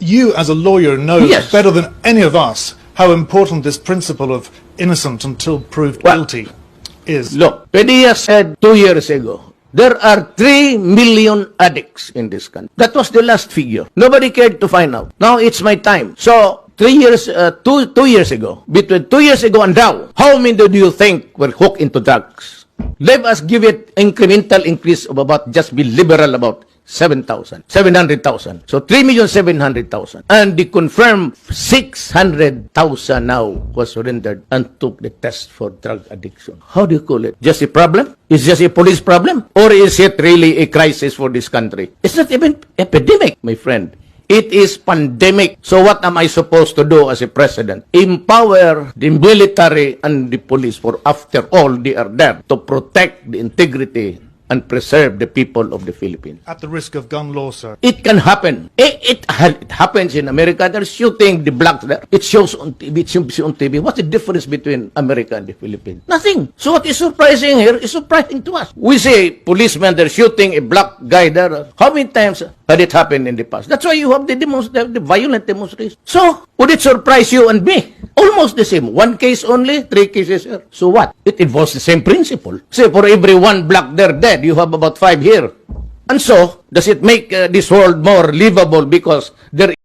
You, as a lawyer, know Yes. better than any of us how important this principle of innocent until proved Well, guilty is. Look, Padilla said 2 years ago, there are 3 million addicts in this country. That was the last figure. Nobody cared to find out. Now it's my time. So, 2 years ago, between 2 years ago and now, how many do you think were hooked into drugs? Let us give it incremental increase of about, just be liberal about 700,000. So 3,700,000. And the confirmed 600,000 now was surrendered and took the test for drug addiction. How do you call it? Just a problem? Is it just a police problem? Or is it really a crisis for this country? It's not even epidemic, my friend. It is pandemic. So what am I supposed to do as a president? Empower the military and the police, for after all, they are there to protect the integrity and preserve the people of the Philippines. At the risk of gun law, sir. It can happen. It happens in America. They're shooting the blacks there. It shows on TV. It shows on TV. What's the difference between America and the Philippines? Nothing. So what is surprising here is surprising to us. We say policemen, they're shooting a black guy there. How many times had it happened in the past? That's why you have the violent demonstration. So, would it surprise you and me? Almost the same. 1 case only, 3 cases here. So what? It involves the same principle. Say for every 1 black there dead, you have about 5 here. And so, does it make this world more livable because there